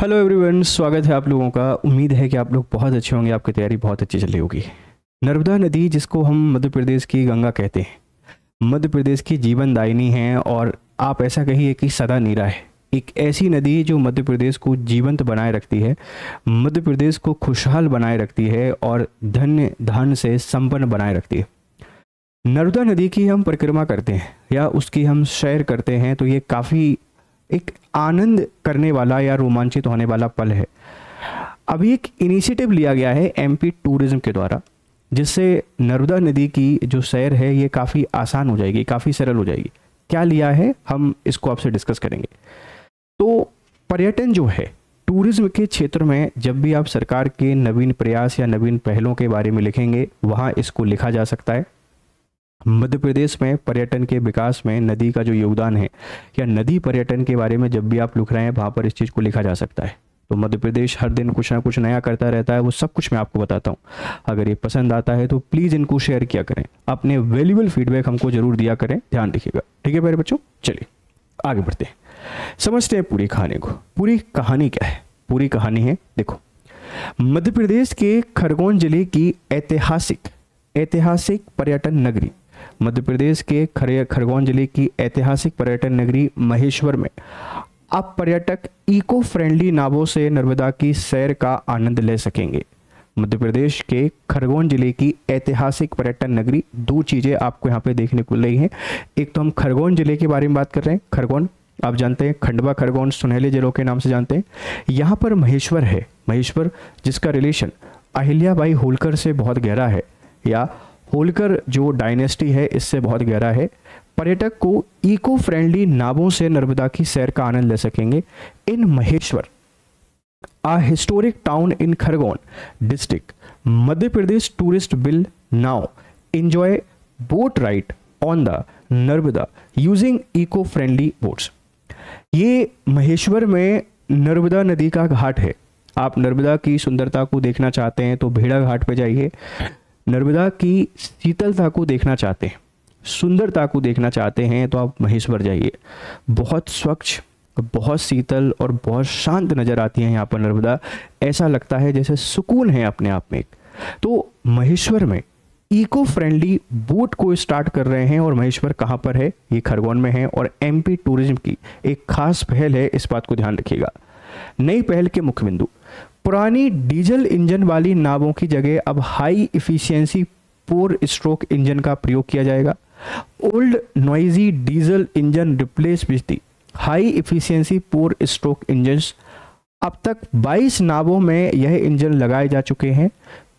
Hello everyone, स्वागत है आप लोगों का। उम्मीद है कि आप लोग बहुत अच्छे होंगे, आपकी तैयारी बहुत अच्छी चल रही होगी। नर्मदा नदी, जिसको हम मध्य प्रदेश की गंगा कहते हैं, मध्य प्रदेश की जीवनदायिनी है और आप ऐसा कहिए कि सदा नीरा है। एक ऐसी नदी जो मध्य प्रदेश को जीवंत बनाए रखती है, मध्य प्रदेश को खुशहाल बनाए रखती है और धन्य धन से संपन्न बनाए रखती है। नर्मदा नदी की हम परिक्रमा करते हैं या उसकी हम सैर करते हैं तो ये काफ़ी एक आनंद करने वाला या रोमांचित होने वाला पल है। अभी एक इनिशिएटिव लिया गया है एमपी टूरिज्म के द्वारा, जिससे नर्मदा नदी की जो सैर है ये काफ़ी आसान हो जाएगी, काफ़ी सरल हो जाएगी। क्या लिया है हम इसको आपसे डिस्कस करेंगे। तो पर्यटन जो है, टूरिज्म के क्षेत्र में जब भी आप सरकार के नवीन प्रयास या नवीन पहलों के बारे में लिखेंगे, वहाँ इसको लिखा जा सकता है। मध्य प्रदेश में पर्यटन के विकास में नदी का जो योगदान है या नदी पर्यटन के बारे में जब भी आप लिख रहे हैं, वहाँ पर इस चीज़ को लिखा जा सकता है। तो मध्य प्रदेश हर दिन कुछ ना कुछ नया करता रहता है, वो सब कुछ मैं आपको बताता हूँ। अगर ये पसंद आता है तो प्लीज़ इनको शेयर किया करें, अपने वैल्यूबल फीडबैक हमको ज़रूर दिया करें, ध्यान रखिएगा। ठीक है मेरे बच्चों, चलिए आगे बढ़ते हैं, समझते हैं पूरी कहानी को। पूरी कहानी क्या है? पूरी कहानी है, देखो, मध्य प्रदेश के खरगोन जिले की ऐतिहासिक पर्यटन नगरी, मध्य प्रदेश के खरगोन जिले की ऐतिहासिक पर्यटन नगरी महेश्वर में अब पर्यटक इको फ्रेंडली नावों से नर्मदा की सैर का आनंद ले सकेंगे। मध्य प्रदेश के खरगोन जिले की ऐतिहासिक पर्यटन नगरी, दो चीज़ें आपको यहाँ पे देखने को मिली हैं। एक तो हम खरगोन जिले के बारे में बात कर रहे हैं। खरगोन आप जानते हैं, खंडवा खरगोन सुनहले जिलों के नाम से जानते हैं। यहाँ पर महेश्वर है, महेश्वर जिसका रिलेशन अहिल्याबाई होलकर से बहुत गहरा है, या होलकर जो डायनेस्टी है इससे बहुत गहरा है। पर्यटक को इको फ्रेंडली नावों से नर्मदा की सैर का आनंद ले सकेंगे इन Maheshwar, a historic town in Khargone district. Madhya Pradesh tourist will now enjoy boat ride on the Narmada using eco-friendly boats. ये महेश्वर में नर्मदा नदी का घाट है। आप नर्मदा की सुंदरता को देखना चाहते हैं तो भेड़ा घाट पे जाइए। नर्मदा की शीतलता को देखना चाहते हैं, सुंदरता को देखना चाहते हैं तो आप महेश्वर जाइए। बहुत स्वच्छ, बहुत शीतल और बहुत शांत नज़र आती है यहाँ पर नर्मदा। ऐसा लगता है जैसे सुकून है अपने आप में। तो महेश्वर में इको फ्रेंडली बोट को स्टार्ट कर रहे हैं। और महेश्वर कहाँ पर है? ये खरगोन में है और एमपी टूरिज्म की एक खास पहल है, इस बात को ध्यान रखिएगा। नई पहल के मुख्य बिंदु, पुरानी डीजल इंजन वाली नावों की जगह अब हाई इफिशियंसी 4 स्ट्रोक इंजन का प्रयोग किया जाएगा। Old noisy diesel engine replace with the high efficiency 4 stroke engines. अब तक 22 नावों में यह इंजन लगाए जा चुके हैं।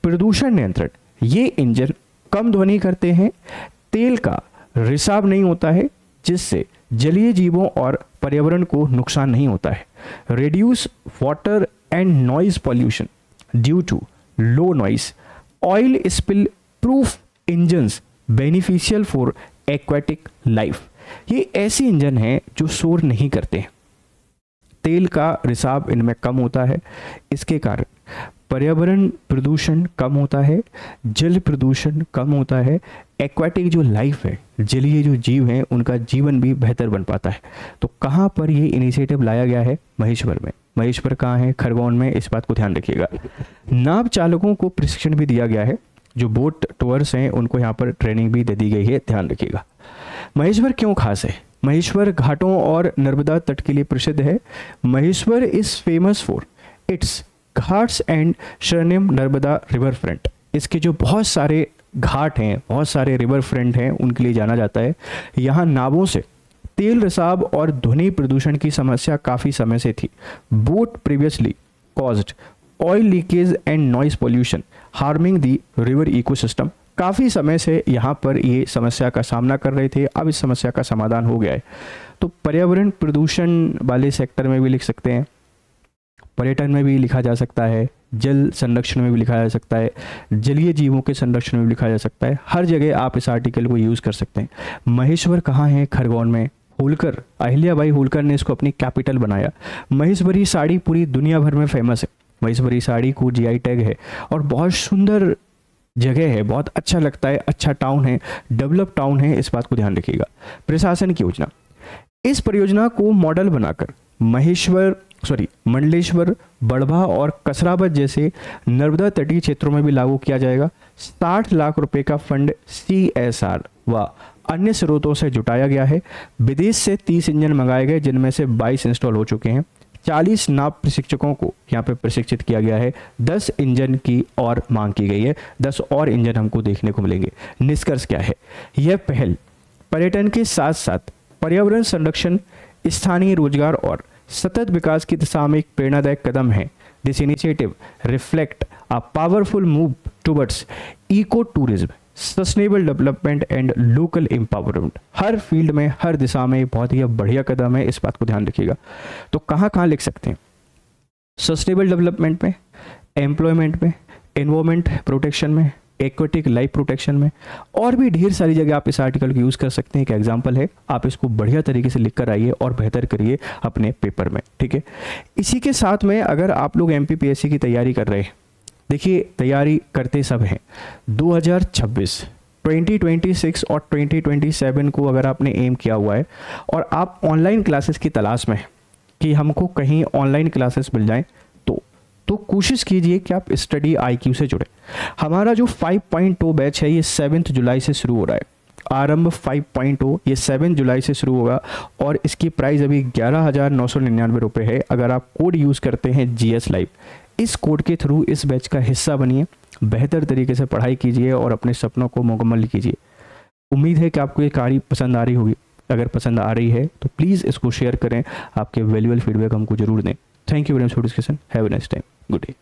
प्रदूषण नियंत्रण, ये इंजन कम ध्वनि करते हैं, तेल का रिसाव नहीं होता है, जिससे जलीय जीवों और पर्यावरण को नुकसान नहीं होता है। Reduce water and noise pollution due to low noise. Oil spill proof engines beneficial for aquatic life. ये ऐसे इंजन हैं जो शोर नहीं करते हैं, तेल का रिसाव इनमें कम होता है, इसके कारण पर्यावरण प्रदूषण कम होता है, जल प्रदूषण कम होता है, एक्वेटिक जो लाइफ है, जलीय जो जीव हैं, उनका जीवन भी बेहतर बन पाता है। तो कहाँ पर ये इनिशिएटिव लाया गया है? महेश्वर में। महेश्वर कहाँ है? खरगोन में, इस बात को ध्यान रखिएगा। नाव चालकों को प्रशिक्षण भी दिया गया है, जो बोट टूअर्स हैं उनको यहाँ पर ट्रेनिंग भी दे दी गई है, ध्यान रखिएगा। महेश्वर क्यों खास है? महेश्वर घाटों और नर्मदा तट के लिए प्रसिद्ध है। Maheshwar is famous for its Ghats and स्वर्णिम नर्मदा रिवर फ्रंट। इसके जो बहुत सारे घाट हैं, बहुत सारे रिवर फ्रंट हैं, उनके लिए जाना जाता है। यहाँ नावों से तेल रिसाव और ध्वनि प्रदूषण की समस्या काफ़ी समय से थी। Boat previously caused oil leakage and noise pollution harming the river ecosystem. काफ़ी समय से यहाँ पर ये समस्या का सामना कर रहे थे, अब इस समस्या का समाधान हो गया है। तो पर्यावरण प्रदूषण वाले सेक्टर में भी लिख सकते हैं, पर्यटन में भी लिखा जा सकता है, जल संरक्षण में भी लिखा जा सकता है, जलीय जीवों के संरक्षण में भी लिखा जा सकता है। हर जगह आप इस आर्टिकल को यूज़ कर सकते हैं। महेश्वर कहाँ है? खरगोन में। होलकर, अहिल्याबाई होलकर ने इसको अपनी कैपिटल बनाया। महेश्वरी साड़ी पूरी दुनिया भर में फेमस है। महेश्वरी साड़ी को जीआई टैग है और बहुत सुंदर जगह है, बहुत अच्छा लगता है, अच्छा टाउन है, डेवलप टाउन है, इस बात को ध्यान रखिएगा। प्रशासन की योजना, इस परियोजना को मॉडल बनाकर महेश्वर मंडलेश्वर, बड़भा और कसरावत जैसे नर्मदा तटीय क्षेत्रों में भी लागू किया जाएगा। 60 लाख रुपए का फंड CSR व अन्य स्रोतों से जुटाया गया है। विदेश से 30 इंजन मंगाए गए, जिनमें से 22 इंस्टॉल हो चुके हैं। 40 नाव प्रशिक्षकों को यहाँ पे प्रशिक्षित किया गया है। 10 इंजन की और मांग की गई है, 10 और इंजन हमको देखने को मिलेंगे। निष्कर्ष क्या है? यह पहल पर्यटन के साथ साथ पर्यावरण संरक्षण, स्थानीय रोजगार और सतत विकास की दिशा में एक प्रेरणादायक कदम है। This initiative reflect a powerful move towards eco tourism, sustainable development and local empowerment. हर फील्ड में, हर दिशा में बहुत ही बढ़िया कदम है, इस बात को ध्यान रखिएगा। तो कहाँ कहाँ लिख सकते हैं? सस्टेनेबल डेवलपमेंट में, एम्प्लॉयमेंट में, एनवायरमेंट प्रोटेक्शन में, एक्वेटिक लाइफ प्रोटेक्शन में, और भी ढेर सारी जगह आप इस आर्टिकल को यूज़ कर सकते हैं। एक एग्जाम्पल है, आप इसको बढ़िया तरीके से लिख कर आइए और बेहतर करिए अपने पेपर में, ठीक है। इसी के साथ में अगर आप लोग MPPSC की तैयारी कर रहे हैं, देखिए तैयारी करते सब हैं। 2026, 2026 और 2027 को अगर आपने एम किया हुआ है और आप ऑनलाइन क्लासेस की तलाश में हैं कि हमको कहीं ऑनलाइन क्लासेस मिल जाएं, तो कोशिश कीजिए कि आप स्टडी IQ से जुड़े। हमारा जो 5.0 बैच है ये 7 जुलाई से शुरू हो रहा है। आरंभ 5.0 ये 7 जुलाई से शुरू होगा और इसकी प्राइस अभी 11,999 रुपये है। अगर आप कोड यूज़ करते हैं GS लाइव, इस कोड के थ्रू इस बैच का हिस्सा बनिए, बेहतर तरीके से पढ़ाई कीजिए और अपने सपनों को मुकम्मल कीजिए। उम्मीद है कि आपको ये कहानी पसंद आ रही होगी। अगर पसंद आ रही है तो प्लीज़ इसको शेयर करें, आपके वैल्यूएबल फीडबैक हमको जरूर दें। Thank you very much for discussion. Have a nice time. Good day.